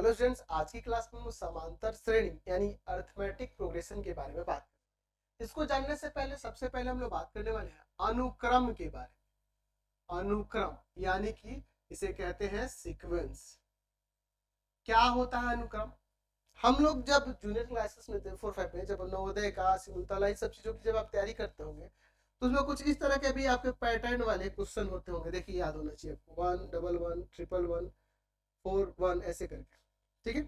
Hello students, आज की class में हम समांतर श्रेणी यानी अरिथमेटिक प्रोग्रेशन के बारे में बात करें। इसको जानने से पहले सबसे पहले हम लोग बात करने वाले हैं अनुक्रम के बारे में। अनुक्रम यानी कि इसे कहते हैं सीक्वेंस। क्या होता है अनुक्रम? हम लोग जब जूनियर क्लासेस में थे 4-5 में, जब नवोदय का सिमुलतला इन सब चीजों की जब आप तैयारी करते होंगे तो उसमें कुछ इस तरह के भी आपके पैटर्न वाले क्वेश्चन होते होंगे। देखिए याद होना चाहिए, 111 111 4 1 ऐसे करके। ठीक है,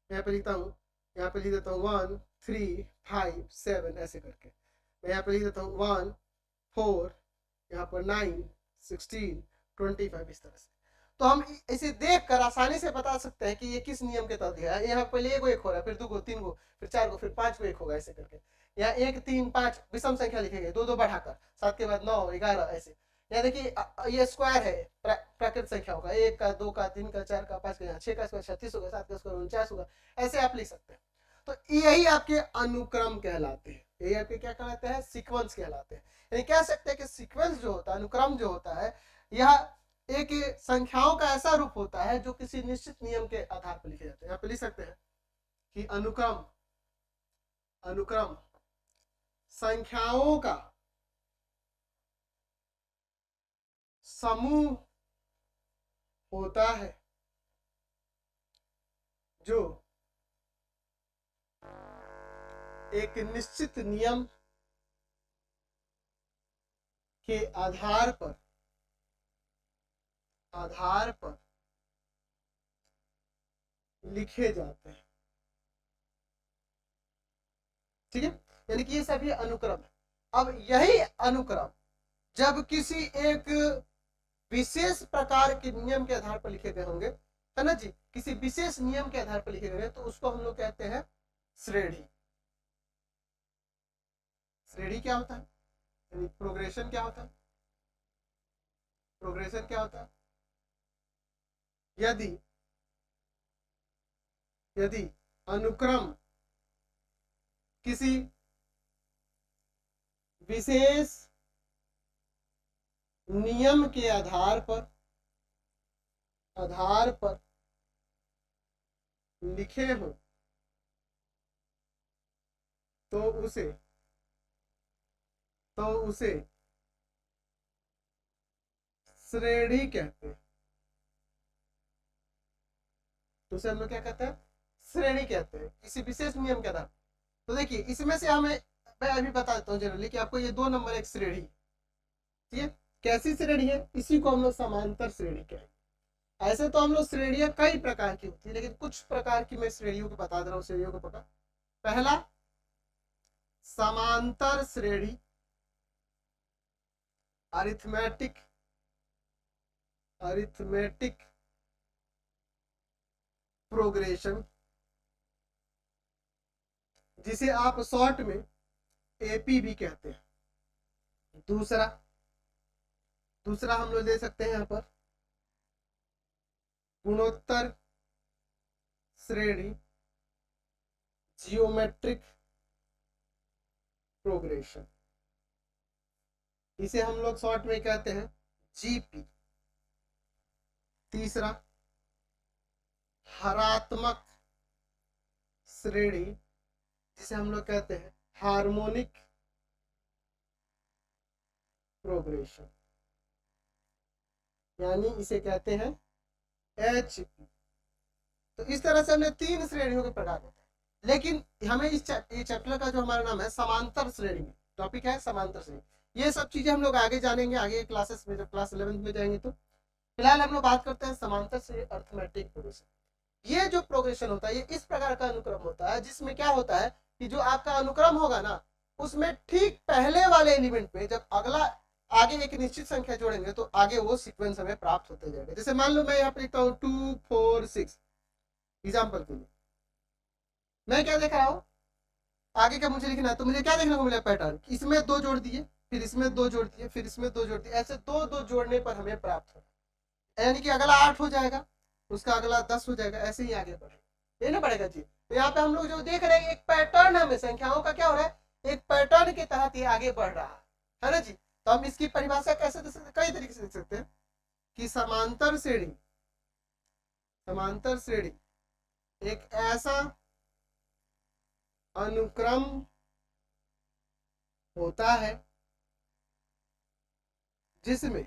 यहाँ पे लिखता हूँ, यहाँ पे लिख देता हूँ 1 3 5 7 ऐसे करके। मैं यहाँ पे लिख देता हूँ 1 4, यहाँ पर 9 16 25 इस तरह से। तो हम इसे देख कर आसानी से बता सकते हैं कि ये किस नियम के तहत है। यहाँ पहले एक हो रहा है, फिर 2 को 3 को, फिर 4 को, फिर 5 को 1 होगा ऐसे करके। यहाँ 1 3 5 विषम संख्या लिखेंगे, 2 2 बढ़ाकर, 7 के बाद 9 11 ऐसे। यहाँ देखिए ये स्क्वायर है, प्राकृत संख्या होगा, 1 का 2 का 3 का 4 का 5 का, 6 का स्क्वायर 36 होगा, 7 का स्क्वायर 49 होगा, ऐसे आप लिख सकते हैं। तो यही आपके अनुक्रम कहलाते हैं, यही आपके क्या कहलाते हैं, सीक्वेंस कहलाते हैं। यानी कह सकते हैं कि सीक्वेंस जो होता है, अनुक्रम जो होता है, यह एक संख्याओं का ऐसा रूप होता है जो किसी निश्चित नियम के आधार पर लिखे जाते हैं। यहाँ पे लिख सकते हैं कि अनुक्रम अनुक्रम संख्याओं का समूह होता है जो एक निश्चित नियम के आधार पर लिखे जाते हैं। ठीक है, यानी कि ये सभी अनुक्रम है। अब यही अनुक्रम जब किसी एक विशेष प्रकार के नियम के आधार पर लिखे गए होंगे, है ना जी, किसी विशेष नियम के आधार पर लिखे गए, तो उसको हम लोग कहते हैं श्रेणी। श्रेणी क्या होता है? यानी प्रोग्रेशन क्या होता है? प्रोग्रेशन क्या होता है? यदि अनुक्रम किसी विशेष नियम के आधार पर लिखे हो तो उसे श्रेणी कहते हैं। तो उसे हम लोग क्या कहते हैं? श्रेणी कहते हैं, किसी विशेष नियम के आधार। तो देखिए इसमें से मैं अभी बता देता हूँ जनरली कि आपको ये 2 नंबर एक श्रेणी। ठीक है, कैसी श्रेणी है? इसी को हम लोग समांतर श्रेणी कहेंगे। ऐसे तो हम लोग श्रेणियां कई प्रकार की होती है, लेकिन कुछ प्रकार की मैं श्रेणियों को बता दे रहा हूँ, श्रेणियों को पता। पहला समांतर श्रेणी अरिथमेटिक प्रोग्रेशन, जिसे आप शॉर्ट में एपी भी कहते हैं। दूसरा हम लोग ले सकते हैं यहाँ पर गुणोत्तर श्रेणी जियोमेट्रिक प्रोग्रेशन, इसे हम लोग शॉर्ट में कहते हैं जीपी। तीसरा हरात्मक श्रेणी, जिसे हम लोग कहते हैं हार्मोनिक प्रोग्रेशन, यानी इसे कहते हैं एचपी। तो इस तरह से हमने 3 श्रेणियों के प्रकार होते हैं। लेकिन हमें इस चैप्टर का जो हमारा नाम है समांतर श्रेणी, टॉपिक है समांतर श्रेणी। ये सब चीजें हम लोग आगे जानेंगे, आगे क्लासेस में, जब क्लास 11th में जाएंगे। तो फिलहाल हम लोग बात करते हैं समांतर श्रेणी अरिथमेटिक प्रोग्रेशन। ये जो प्रोग्रेशन होता है, ये इस प्रकार का अनुक्रम होता है जिसमें क्या होता है कि जो आपका अनुक्रम होगा ना, उसमें ठीक पहले वाले एलिमेंट पे जब अगला आगे एक निश्चित संख्या जोड़ेंगे तो आगे वो सीक्वेंस हमें प्राप्त होते जाएगा। जैसे मान लो मैं यहाँ पे लिखता हूँ 2 4 6 एग्जाम्पल के लिए। मैं क्या देख रहा हूँ, आगे का मुझे लिखना है, तो मुझे क्या देखने को मिला पैटर्न, इसमें 2 जोड़ दिए, फिर इसमें 2 जोड़ दिए, फिर इसमें 2 जोड़ दिए, ऐसे 2 2 जोड़ने पर हमें प्राप्त होगा। यानी कि अगला 8 हो जाएगा, उसका अगला 10 हो जाएगा, ऐसे ही आगे बढ़ेगा, लेना पड़ेगा जी। तो यहाँ पे हम लोग जो देख रहे हैं एक पैटर्न, हमें संख्याओं का क्या हो रहा है, एक पैटर्न के तहत ये आगे बढ़ रहा है ना जी। तो हम इसकी परिभाषा कैसे दे सकते हैं? कई तरीके से देख सकते हैं कि समांतर श्रेणी एक ऐसा अनुक्रम होता है जिसमें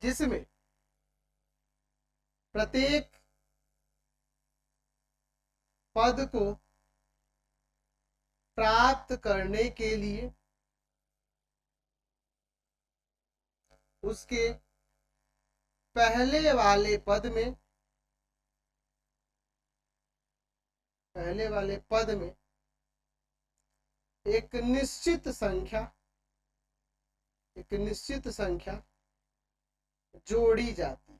जिसमें प्रत्येक पद को प्राप्त करने के लिए उसके पहले वाले पद में एक निश्चित संख्या जोड़ी जाती है।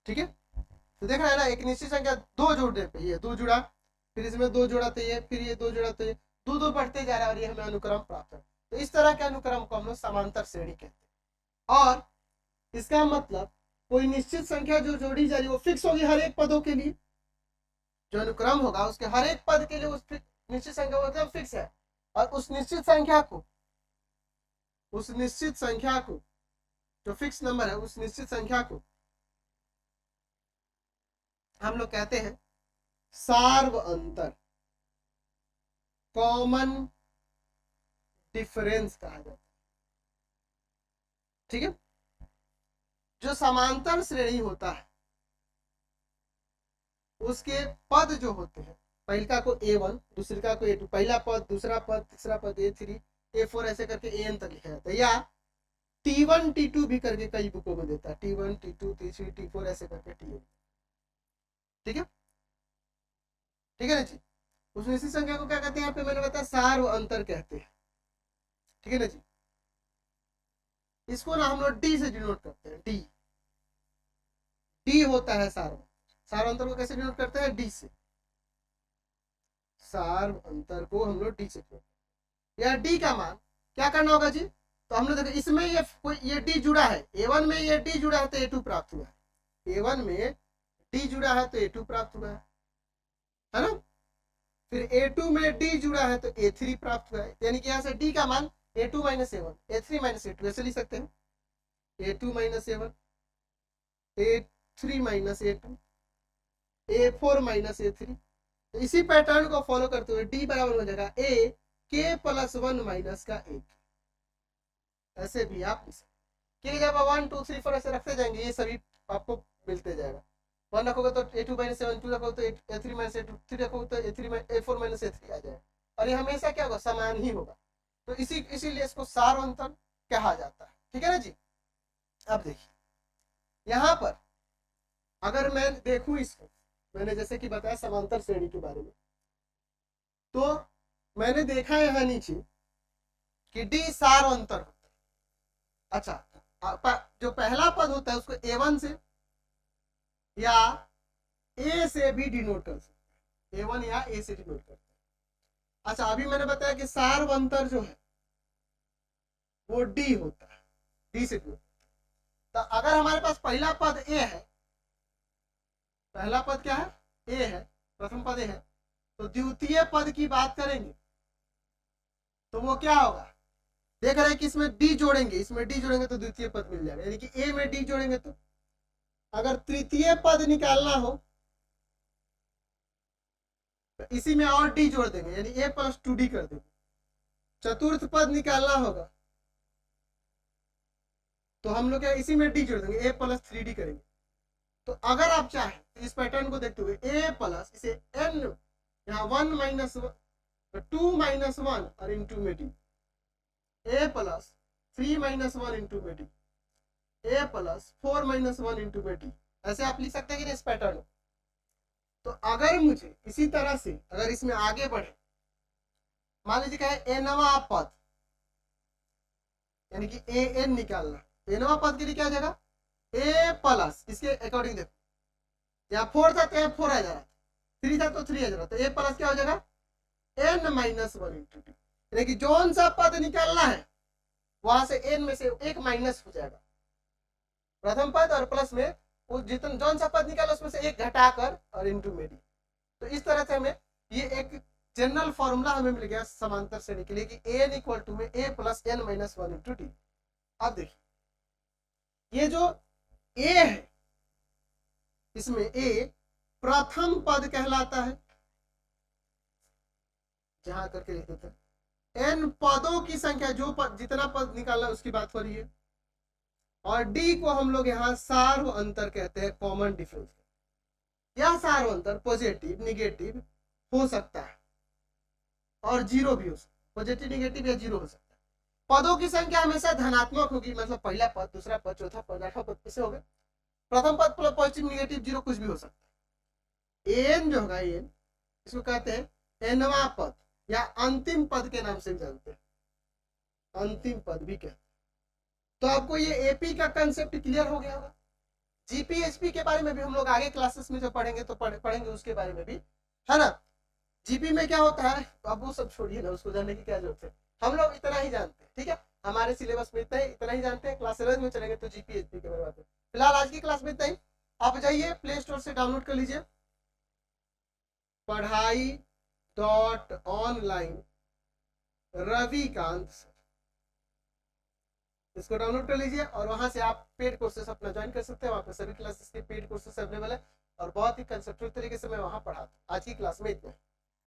ठीक है, तो देख रहा है ना, एक निश्चित संख्या दो जोड़ने पे ये दो जुड़ा, फिर इसमें दो जोड़ा तो ये, फिर ये दो जोड़ा तो ये, दो दो बढ़ते जा रहा है और ये हमें अनुक्रम प्राप्त है। तो इस तरह के अनुक्रम को हम लोग समांतर श्रेणी कहते हैं। और इसका मतलब कोई निश्चित संख्या जो जोड़ी जा रही है वो फिक्स होगी हर एक पदों के लिए। जो अनुक्रम होगा उसके हर एक पद के लिए उस निश्चित संख्या मतलब फिक्स है। और उस निश्चित संख्या को जो फिक्स नंबर है, उस निश्चित संख्या को हम लोग कहते हैं सार्व अंतर, कॉमन डिफरेंस कहा जाता है। ठीक है, जो समांतर श्रेणी होता है उसके पद जो होते हैं, पहला को A1, दूसरे का को A2, पहला पद, दूसरा पद, तीसरा पद A3, A4 ऐसे करके AN तक लिखा जाता है। या T1 T2 भी करके कई बुकों में देता है, T1 T2 T3 T4 ऐसे करके TN। ठीक है, ठीक है ना जी। उस निश्चित संख्या को क्या कहते हैं, यहाँ पे मैंने बताया सार्व अंतर कहते हैं। ठीक है ना जी। इसको ना हम लोग डी से डिनोट करते हैं, डी होता है सार्व अंतर को कैसे डिनोट करते हैं, डी से। सार्व अंतर को हम लोग डी से डिनोट, या डी का मान क्या करना होगा जी। तो हम लोग देखो इसमें ये डी जुड़ा है, A1 में ये डी जुड़ा है तो A2 प्राप्त हुआ है, A1 में डी जुड़ा है तो A2 प्राप्त हुआ है ना। फिर A2 में डी जुड़ा है तो A3 प्राप्त हुआ है। यानी कि यहाँ से डी का मान A2 minus A1, A3 minus A2 ऐसे लिख सकते हैं, A2 minus A1, A3 minus A2, A4 minus A3। तो इसी पैटर्न को फॉलो करते हुए डी बराबर हो जाएगा A K प्लस 1 माइनस का 1। ऐसे भी आप के जब 1 2 3 4 ऐसे रखते जाएंगे, ये सभी आपको मिलते जाएगा। 1 रखोगे तो A2 माइनस A1, 2 रखोगे तो A3 माइनस A2, 3 रखोगे तो A4 माइनस A3 आ जाएगा। और ये हमेशा क्या होगा, समान ही होगा। तो इसीलिए इसको सार्व अंतर कहा जाता है। ठीक है ना जी। अब देखिए यहाँ पर अगर मैं देखूं इसको, मैंने जैसे कि बताया समांतर श्रेणी के बारे में, तो मैंने देखा यहाँ नीचे कि डी सार्व अंतर होता है। अच्छा, जो पहला पद होता है उसको A1 से या A से भी डिनोट कर सकते हैं, A1 या A से डिनोट करते हैं। अच्छा, अभी मैंने बताया कि सार्व अंतर जो है वो डी होता है, डी से डिनोट। तो अगर हमारे पास पहला पद A है, पहला पद क्या है, A है, प्रथम पद A है, तो द्वितीय पद की बात करेंगे तो वो क्या होगा, देख रहे हैं कि इसमें डी जोड़ेंगे, तो द्वितीय पद मिल जाएगा। यानी कि A में डी जोड़ेंगे तो अगर तृतीय पद निकालना हो तो इसी में और डी जोड़ देंगे, यानी A प्लस 2D कर देंगे। चतुर्थ पद निकालना होगा तो हम लोग क्या इसी में डी जोड़ देंगे, A प्लस 3D करेंगे। तो अगर आप चाहें तो इस पैटर्न को देखते हुए A प्लस इसे n, यहाँ 1 माइनस 2 माइनस 1 और इंटू में D, A plus 3 minus 1 into में D, A plus 4 minus 1 into में डी, ऐसे आप लिख सकते हैं कि नहीं इस पैटर्न। तो अगर मुझे इसी तरह से अगर इसमें आगे बढ़े, मान लीजिए क्या है एनवा पद, यानी कि AN निकालना, एनवा पद के लिए क्या हो जाएगा, A प्लस इसके अकॉर्डिंग देखो, यहाँ 4 था तो यहाँ 4 आ जा रहा, 3 था तो 3 आ जा रहा, तो A प्लस क्या हो जाएगा n माइनस 1 इंटू डी। यानी कि जोन सा पद निकालना है वहां से n में से एक माइनस हो जाएगा, प्रथम पद और प्लस में वो जितना जोन सा पद निकाला उसमें से एक घटाकर और इंटू में डी। तो इस तरह से हमें ये एक जनरल फॉर्मूला हमें मिल गया समांतर श्रेणी के लिए कि an इक्वल टू में A plus n minus 1 into D. अब देखिए ये जो ए है, इसमें ए प्रथम पद कहलाता है, जहां करके लिख देते हैं। एन पदों की संख्या, जो पद, जितना पद निकालना उसकी बात हो रही है। और डी को हम लोग यहाँ सार्व अंतर कहते हैं, कॉमन डिफरेंस। यह सार्व अंतर पॉजिटिव निगेटिव हो सकता है और जीरो भी हो सकता है, पॉजिटिव निगेटिव या जीरो हो सकता है। पदों की संख्या हमेशा धनात्मक होगी, मतलब पहला पद, दूसरा पद, चौथा पद, आठवां पद, कैसे होगा? प्रथम पद प्लस पॉजिटिव निगेटिव जीरो कुछ भी हो सकता है। एन जो होगा, एन इसको कहते हैं एनवा पद या अंतिम पद के नाम से भी जानते हैं, अंतिम पद भी कहते हैं। तो आपको ये एपी का कंसेप्ट क्लियर हो गया होगा। जीपीएचपी के बारे में भी हम लोग आगे क्लासेस में जो पढ़ेंगे तो पढ़ेंगे उसके बारे में भी, है ना। जीपी में क्या होता है, अब वो सब छोड़िए ना, उसको जानने की क्या जरूरत है, हम लोग इतना ही जानते हैं, ठीक है। हमारे सिलेबस में इतना ही जानते हैं, क्लास 11 में चलेंगे तो जीपीएचपी के बारे में। फिलहाल आज की क्लास में इतना ही। आप जाइए प्ले स्टोर से डाउनलोड कर लीजिए पढ़ाई.online रविकांत सर, इसको डाउनलोड कर लीजिए और वहां से आप पेड कोर्सेस अपना ज्वाइन कर सकते हैं। वहां पे सभी क्लासेस के पेड कोर्सेस अवेलेबल है और बहुत ही कंसेप्चुअल तरीके से मैं वहां पढ़ाता हूँ। आज की क्लास में इतना।